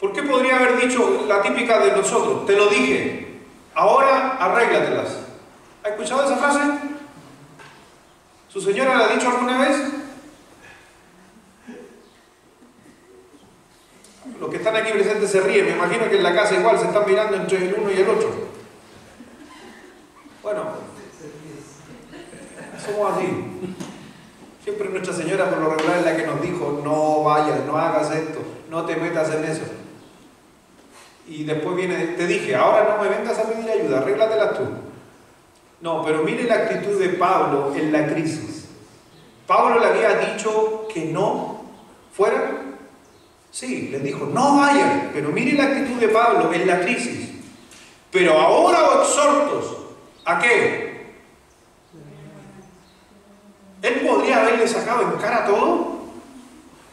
¿Por qué podría haber dicho la típica de nosotros? Te lo dije, ahora arréglatelas. ¿Ha escuchado esa frase? ¿Su señora la ha dicho alguna vez? Los que están aquí presentes se ríen. Me imagino que en la casa igual se están mirando entre el uno y el otro. Bueno, somos así. Siempre nuestra señora por lo regular es la que nos dijo: no vayas, no hagas esto, no te metas en eso. Y después viene: te dije, ahora no me vengas a pedir ayuda, arréglatelas tú. No, pero mire la actitud de Pablo en la crisis. Pablo le había dicho que no fueran. Sí, les dijo: no vayan. Pero mire la actitud de Pablo en la crisis. Pero ahora os exhorto. ¿A qué? Él podría haberle sacado en cara todo.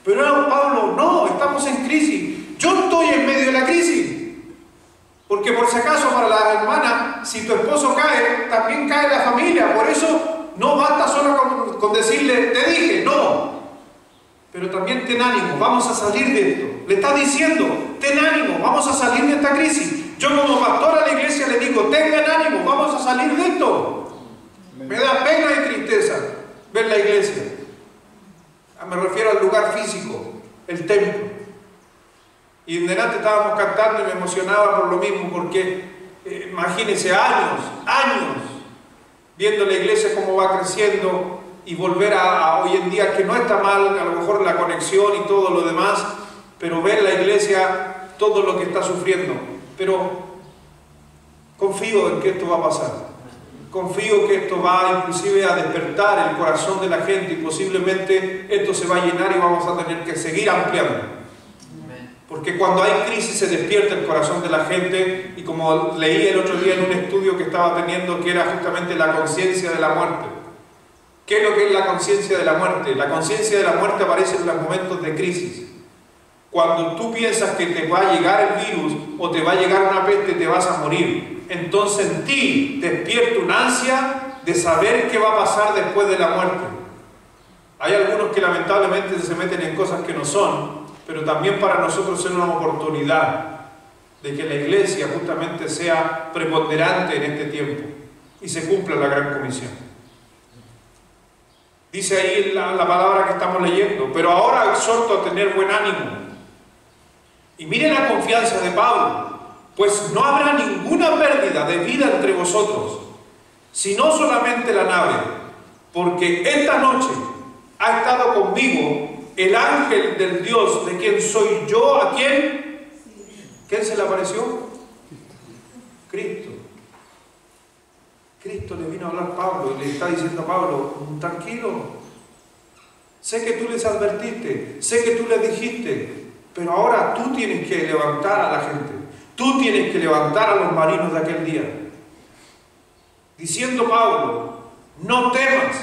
Pero Pablo: no, estamos en crisis. Yo estoy en medio de la crisis. Porque por si acaso, para la hermana, si tu esposo cae, también cae la familia. Por eso no basta solo con decirle: te dije, no. Pero también ten ánimo, vamos a salir de esto. Le está diciendo: ten ánimo, vamos a salir de esta crisis. Yo como pastor a la iglesia le digo: tengan ánimo, vamos a salir de esto. Me da pena y tristeza ver la iglesia. Me refiero al lugar físico, el templo. Y en delante estábamos cantando y me emocionaba por lo mismo, porque imagínense años viendo la iglesia cómo va creciendo y volver a hoy en día, que no está mal, a lo mejor la conexión y todo lo demás, pero ver la iglesia, todo lo que está sufriendo. Pero confío en que esto va a pasar. Confío que esto va inclusive a despertar el corazón de la gente y posiblemente esto se va a llenar y vamos a tener que seguir ampliando. Porque cuando hay crisis se despierta el corazón de la gente, y como leí el otro día en un estudio que estaba teniendo, que era justamente la conciencia de la muerte. ¿Qué es lo que es la conciencia de la muerte? La conciencia de la muerte aparece en los momentos de crisis. Cuando tú piensas que te va a llegar el virus o te va a llegar una peste, te vas a morir. entonces en ti despierta una ansia de saber qué va a pasar después de la muerte. Hay algunos que lamentablemente se meten en cosas que no son, pero también para nosotros es una oportunidad de que la iglesia justamente sea preponderante en este tiempo y se cumpla la gran comisión. Dice ahí la palabra que estamos leyendo, pero ahora exhorto a tener buen ánimo. Y miren la confianza de Pablo, pues no habrá ninguna pérdida de vida entre vosotros, sino solamente la nave, porque esta noche ha estado conmigo el ángel del Dios, de quien soy yo, ¿a quién? ¿Quién se le apareció? Cristo. Cristo le vino a hablar a Pablo y le está diciendo a Pablo, tranquilo, sé que tú les advertiste, sé que tú les dijiste, pero ahora tú tienes que levantar a la gente, tú tienes que levantar a los marinos de aquel día. Diciendo Pablo, no temas,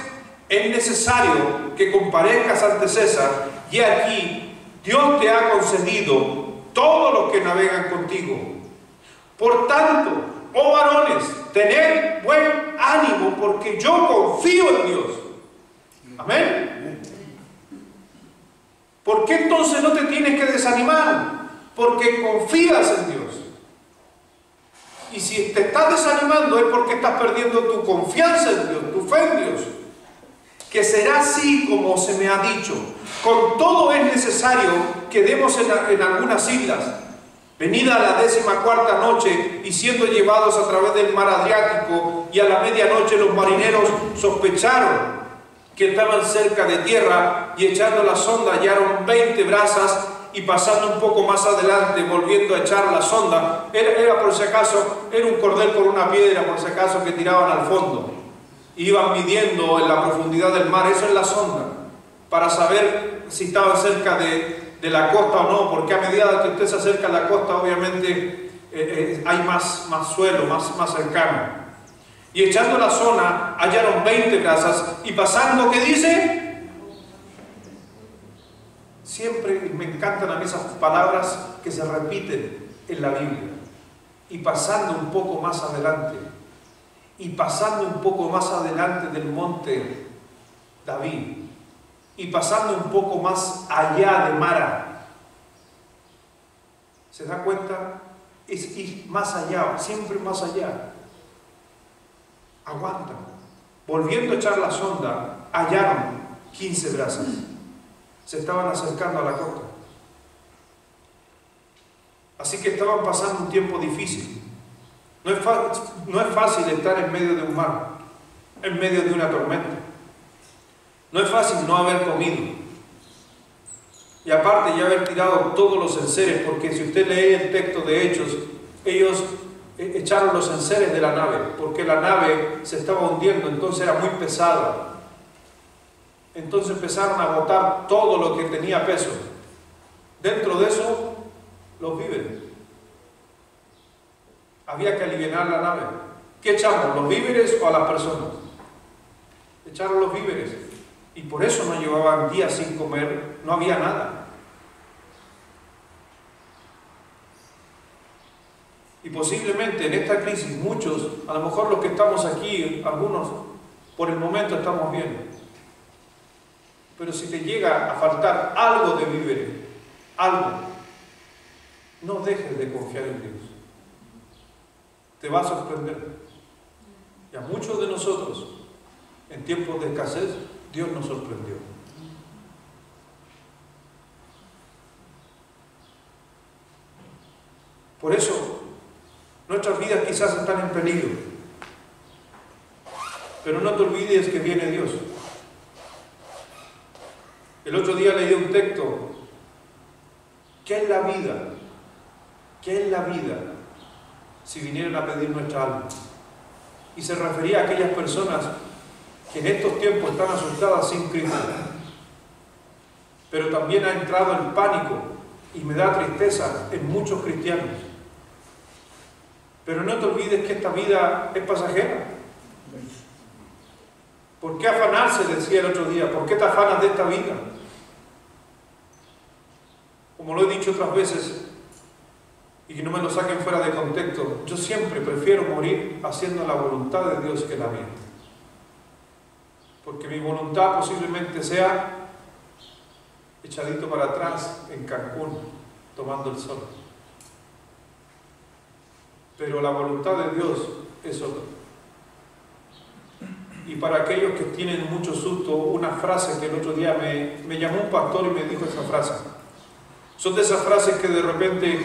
es necesario que comparezcas ante César, y aquí Dios te ha concedido todos los que navegan contigo. Por tanto, oh varones, tened buen ánimo, porque yo confío en Dios. Amén. ¿Por qué entonces no te tienes que desanimar? Porque confías en Dios. Y si te estás desanimando es porque estás perdiendo tu confianza en Dios, tu fe en Dios. Que será así como se me ha dicho. Con todo es necesario que demos en algunas islas. Venida la 14ª noche y siendo llevados a través del mar Adriático, y a la medianoche los marineros sospecharon que estaban cerca de tierra, y echando la sonda hallaron 20 brazas, y pasando un poco más adelante, volviendo a echar la sonda, era por si acaso, era un cordel con una piedra por si acaso que tiraban al fondo. Iban midiendo en la profundidad del mar, eso es la sonda, para saber si estaban cerca de la costa o no, porque a medida que usted se acerca a la costa, obviamente hay más suelo, más cercano. Y echando la zona, hallaron 20 brazas, y pasando, ¿qué dice? Siempre me encantan a mí esas palabras que se repiten en la Biblia. Y pasando un poco más adelante, y pasando un poco más adelante del monte David, y pasando un poco más allá de Mara. ¿Se da cuenta? Es ir más allá, siempre más allá. Aguantan. Volviendo a echar la sonda, hallaron 15 brazas. Se estaban acercando a la costa. Así que estaban pasando un tiempo difícil. No es fácil estar en medio de un mar, en medio de una tormenta. No es fácil no haber comido. Y aparte ya haber tirado todos los enseres, porque si usted lee el texto de Hechos, ellos echaron los enseres de la nave, porque la nave se estaba hundiendo, entonces era muy pesada. Entonces empezaron a botar todo lo que tenía peso. Dentro de eso, los víveres. Había que aliviar la nave. ¿Qué echamos? ¿Los víveres o a las personas? Echaron los víveres. Y por eso no llevaban días sin comer, no había nada. Y posiblemente en esta crisis muchos, a lo mejor los que estamos aquí, algunos por el momento estamos bien. Pero si te llega a faltar algo de víveres, algo, no dejes de confiar en Dios. Te va a sorprender. Y a muchos de nosotros, en tiempos de escasez, Dios nos sorprendió. Por eso, nuestras vidas quizás están en peligro. Pero no te olvides que viene Dios. El otro día leí un texto. ¿Qué es la vida? ¿Qué es la vida si vinieran a pedir nuestra alma? Y se refería a aquellas personas que en estos tiempos están asustadas sin Cristo. Pero también ha entrado el pánico, y me da tristeza, en muchos cristianos. Pero no te olvides que esta vida es pasajera. ¿Por qué afanarse? Decía el otro día. ¿Por qué te afanas de esta vida? Como lo he dicho otras veces, y que no me lo saquen fuera de contexto, yo siempre prefiero morir haciendo la voluntad de Dios que la mía. Porque mi voluntad posiblemente sea echadito para atrás en Cancún, tomando el sol. Pero la voluntad de Dios es otra. Y para aquellos que tienen mucho susto, una frase que el otro día me llamó un pastor y me dijo esa frase. Son de esas frases que de repente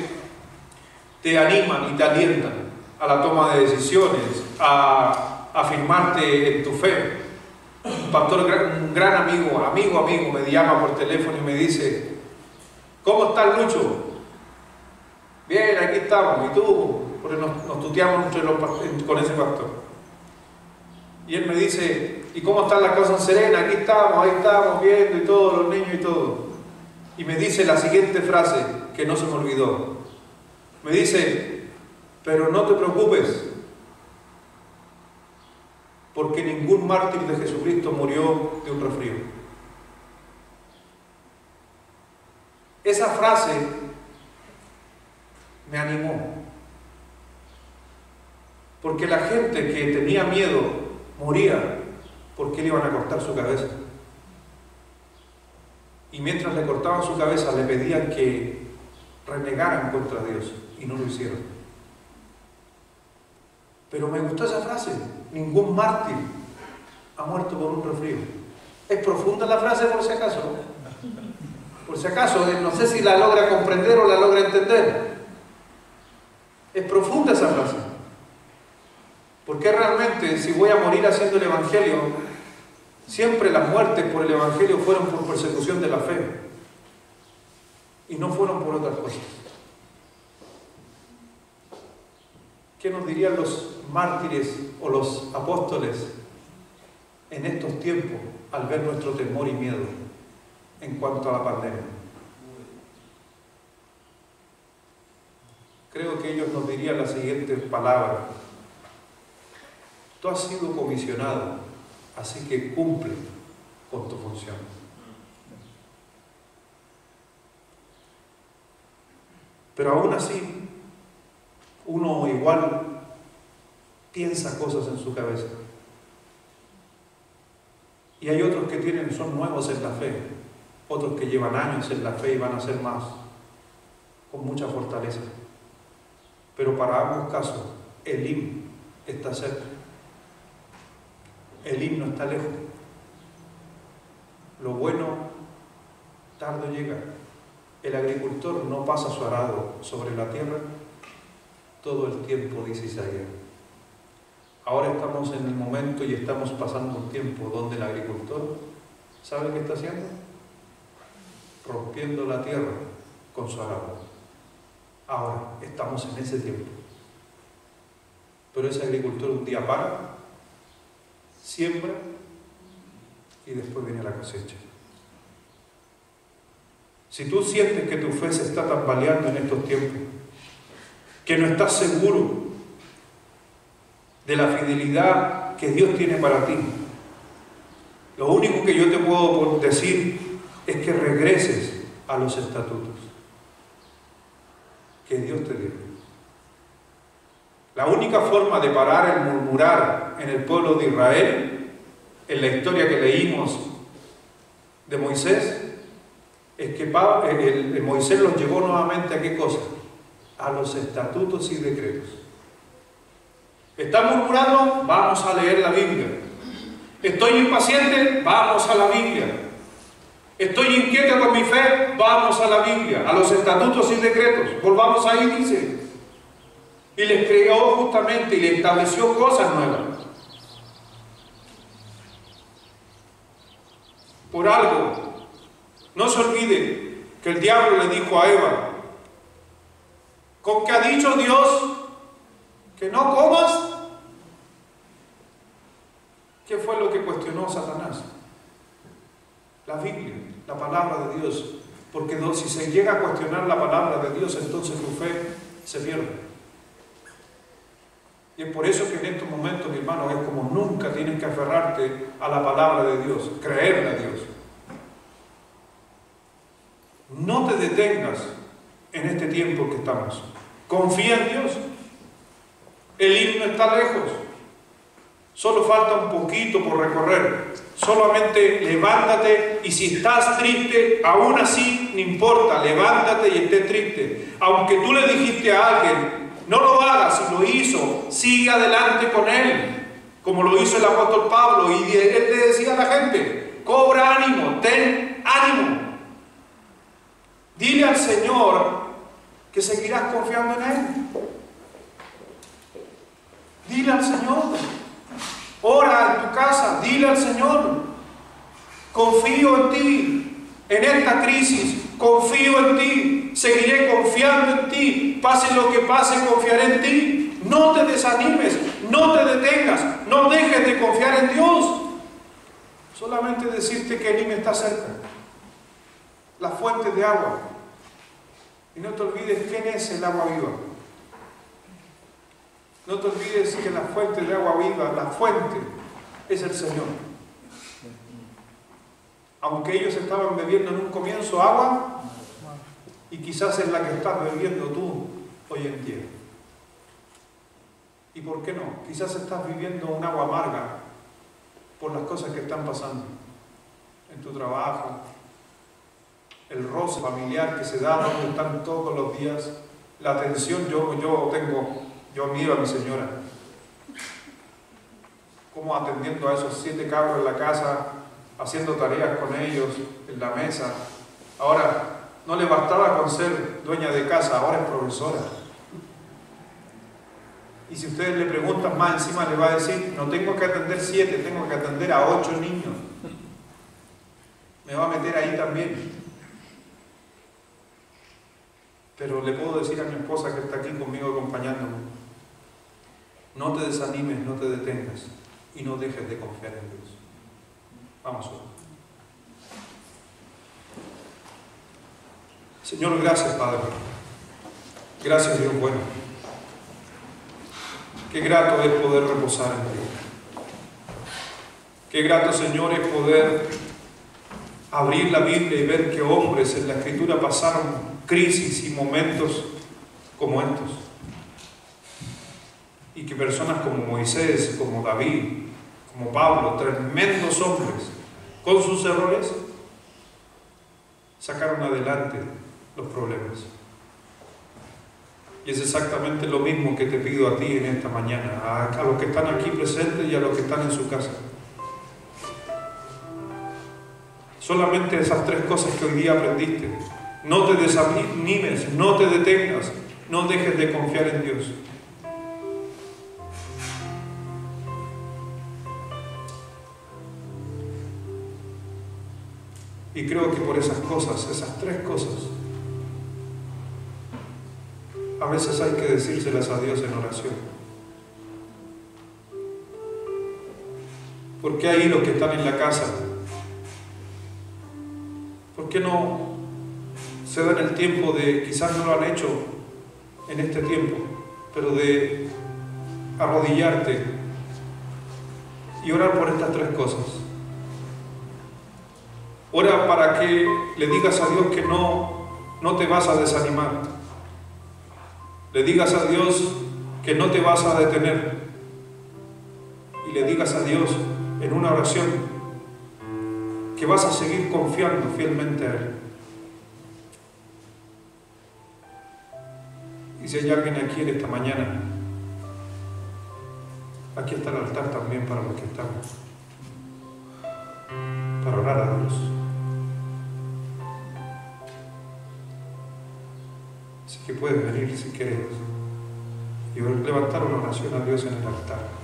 te animan y te alientan a la toma de decisiones, a afirmarte en tu fe. Un pastor, un gran amigo, me llama por teléfono y me dice: ¿cómo estás, Lucho? Bien, aquí estamos. ¿Y tú? Porque nos tuteamos con ese pastor. Y él me dice: ¿y cómo están las cosas en Serena? Aquí estamos, ahí estamos, viendo y todo, los niños y todo. Y me dice la siguiente frase que no se me olvidó. Me dice: pero no te preocupes, porque ningún mártir de Jesucristo murió de un resfrío. Esa frase me animó, porque la gente que tenía miedo moría porque le iban a cortar su cabeza. Y mientras le cortaban su cabeza le pedían que renegaran contra Dios, y no lo hicieron. Pero me gustó esa frase: ningún mártir ha muerto por un resfrío. Es profunda la frase, por si acaso. Por si acaso, no sé si la logra comprender o la logra entender. Es profunda esa frase. Porque realmente, si voy a morir haciendo el Evangelio, siempre las muertes por el Evangelio fueron por persecución de la fe. Y no fueron por otras cosas. ¿Qué nos dirían los mártires o los apóstoles en estos tiempos al ver nuestro temor y miedo en cuanto a la pandemia? Creo que ellos nos dirían la siguiente palabra: tú has sido comisionado, así que cumple con tu función. Pero aún así, uno igual piensa cosas en su cabeza. Y hay otros que son nuevos en la fe, otros que llevan años en la fe y van a ser más, con mucha fortaleza. Pero para ambos casos, Elim está cerca. Elim no está lejos. Lo bueno tarde llega. El agricultor no pasa su arado sobre la tierra todo el tiempo, dice Isaías. Ahora estamos en el momento y estamos pasando un tiempo donde el agricultor, ¿sabe qué está haciendo? Rompiendo la tierra con su arado. Ahora estamos en ese tiempo. Pero ese agricultor un día para, siembra y después viene la cosecha. Si tú sientes que tu fe se está tambaleando en estos tiempos, que no estás seguro de la fidelidad que Dios tiene para ti, lo único que yo te puedo decir es que regreses a los estatutos que Dios te dio. La única forma de parar el murmurar en el pueblo de Israel, en la historia que leímos de Moisés, es que Moisés los llevó nuevamente a ¿qué cosa? A los estatutos y decretos. ¿Estás murmurando? Vamos a leer la Biblia. ¿Estoy impaciente? Vamos a la Biblia. ¿Estoy inquieto con mi fe? Vamos a la Biblia, a los estatutos y decretos. Volvamos ahí, dice. Y les creó justamente y les estableció cosas nuevas. Por algo, no se olvide que el diablo le dijo a Eva: ¿con qué ha dicho Dios que no comas? ¿Qué fue lo que cuestionó Satanás? La Biblia, la palabra de Dios. Porque si se llega a cuestionar la palabra de Dios, entonces tu fe se pierde. Y es por eso que en estos momentos, mi hermano, es como nunca tienes que aferrarte a la palabra de Dios, creerle a Dios. No te detengas en este tiempo que estamos. Confía en Dios. El himno está lejos. Solo falta un poquito por recorrer. Solamente levántate, y si estás triste, aún así no importa, levántate y esté triste. Aunque tú le dijiste a alguien, no lo hagas, y lo hizo, sigue adelante con él, como lo hizo el apóstol Pablo, y él le decía a la gente, cobra ánimo, ten ánimo. Dile al Señor que seguirás confiando en Él. Dile al Señor. Ora en tu casa, dile al Señor, confío en ti, en esta crisis, confío en ti, seguiré confiando en ti, pase lo que pase, confiaré en ti. No te desanimes, no te detengas, no dejes de confiar en Dios. Solamente decirte que Elim está cerca, la fuente de agua. Y no te olvides quién es el agua viva. No te olvides que la fuente de agua viva, la fuente, es el Señor. Aunque ellos estaban bebiendo en un comienzo agua, y quizás es la que estás bebiendo tú hoy en día. ¿Y por qué no? Quizás estás viviendo un agua amarga por las cosas que están pasando en tu trabajo, el roce familiar que se da donde están todos los días, la atención. Yo miro a mi señora, como atendiendo a esos 7 cabros en la casa, haciendo tareas con ellos en la mesa. Ahora, no le bastaba con ser dueña de casa, ahora es profesora. Y si ustedes le preguntan más encima, le va a decir, no tengo que atender 7, tengo que atender a 8 niños. Me va a meter ahí también. Pero le puedo decir a mi esposa que está aquí conmigo acompañándome, no te desanimes, no te detengas y no dejes de confiar en Dios. Vamos a orar. Señor, gracias, Padre. Gracias, Dios bueno. Qué grato es poder reposar en Dios. Qué grato, Señor, es poder abrir la Biblia y ver que hombres en la Escritura pasaron crisis y momentos como estos. Y que personas como Moisés, como David, como Pablo, tremendos hombres, con sus errores, sacaron adelante los problemas. Y es exactamente lo mismo que te pido a ti en esta mañana, a los que están aquí presentes y a los que están en su casa. Solamente esas 3 cosas que hoy día aprendiste. No te desanimes, no te detengas, no dejes de confiar en Dios. Y creo que por esas cosas, esas 3 cosas, a veces hay que decírselas a Dios en oración. ¿Por qué ahí los que están en la casa? ¿Por qué no se dan el tiempo de, quizás no lo han hecho en este tiempo, pero de arrodillarte y orar por estas 3 cosas? Ora para que le digas a Dios que no te vas a desanimar. Le digas a Dios que no te vas a detener. Y le digas a Dios en una oración que vas a seguir confiando fielmente a Él. Y si hay alguien aquí en esta mañana, aquí está el altar también para los que estamos, para orar a Dios. Así que puedes venir si quieres y levantar una oración a Dios en el altar.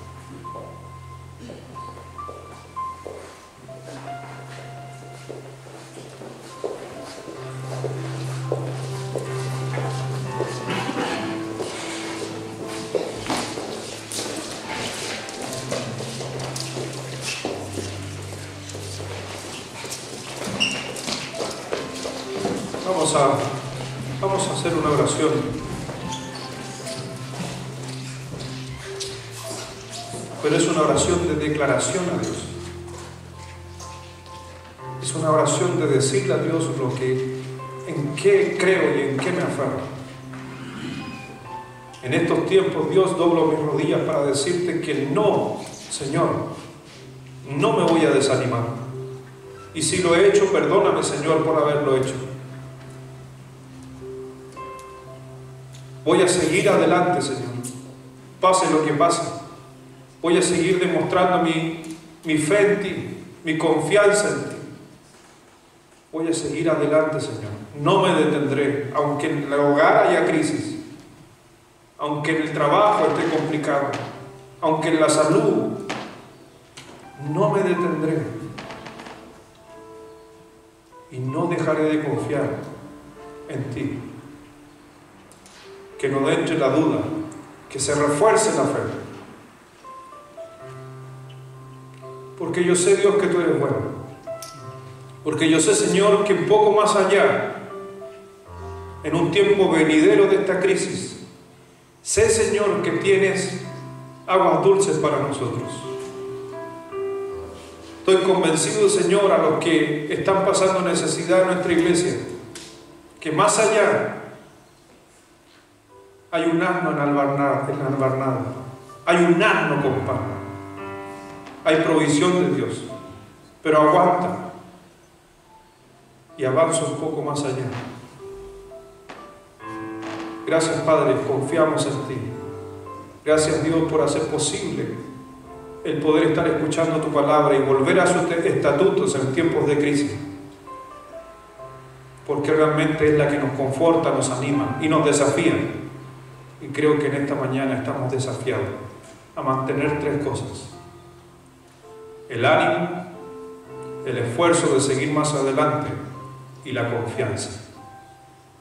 Vamos a hacer una oración. Pero es una oración de declaración a Dios. Es una oración de decirle a Dios en qué creo y en qué me aferro. En estos tiempos, Dios, doblo mis rodillas para decirte que no, Señor, no me voy a desanimar. Y si lo he hecho, perdóname, Señor, por haberlo hecho. Voy a seguir adelante, Señor, pase lo que pase. Voy a seguir demostrando mi fe en ti, mi confianza en ti. Voy a seguir adelante, Señor. No me detendré, aunque en el hogar haya crisis, aunque en el trabajo esté complicado, aunque en la salud, no me detendré. Y no dejaré de confiar en ti. Que no entre la duda, que se refuerce la fe. Porque yo sé, Dios, que tú eres bueno. Porque yo sé, Señor, que un poco más allá, en un tiempo venidero de esta crisis, sé, Señor, que tienes aguas dulces para nosotros. Estoy convencido, Señor, a los que están pasando necesidad en nuestra iglesia, que más allá hay un asno en la albarnada, hay un asno con pan, hay provisión de Dios, pero aguanta y avanza un poco más allá. Gracias, Padre, confiamos en ti. Gracias, Dios, por hacer posible el poder estar escuchando tu palabra y volver a sus estatutos en tiempos de crisis. Porque realmente es la que nos conforta, nos anima y nos desafía. Y creo que en esta mañana estamos desafiados a mantener tres cosas: el ánimo, el esfuerzo de seguir más adelante y la confianza.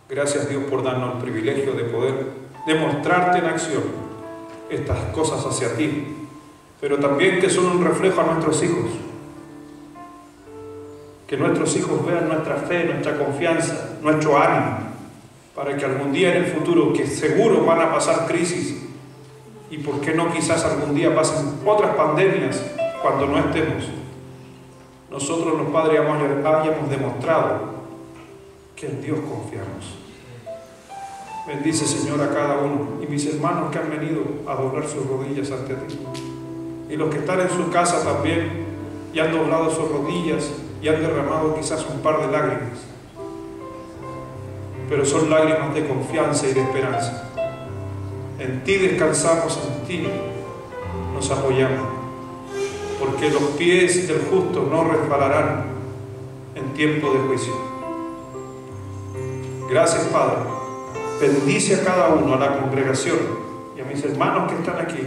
Gracias, Dios, por darnos el privilegio de poder demostrarte en acción estas cosas hacia ti, pero también que son un reflejo a nuestros hijos. Que nuestros hijos vean nuestra fe, nuestra confianza, nuestro ánimo, para que algún día en el futuro, que seguro van a pasar crisis, y por qué no quizás algún día pasen otras pandemias cuando no estemos, nosotros los padres hayamos demostrado que en Dios confiamos. Bendice, Señor, a cada uno y mis hermanos que han venido a doblar sus rodillas ante ti, y los que están en su casa también y han doblado sus rodillas y han derramado quizás un par de lágrimas, pero son lágrimas de confianza y de esperanza. En ti descansamos, en ti nos apoyamos, porque los pies del justo no resbalarán en tiempo de juicio. Gracias, Padre. Bendice a cada uno, a la congregación y a mis hermanos que están aquí,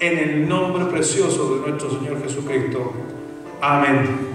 en el nombre precioso de nuestro Señor Jesucristo. Amén.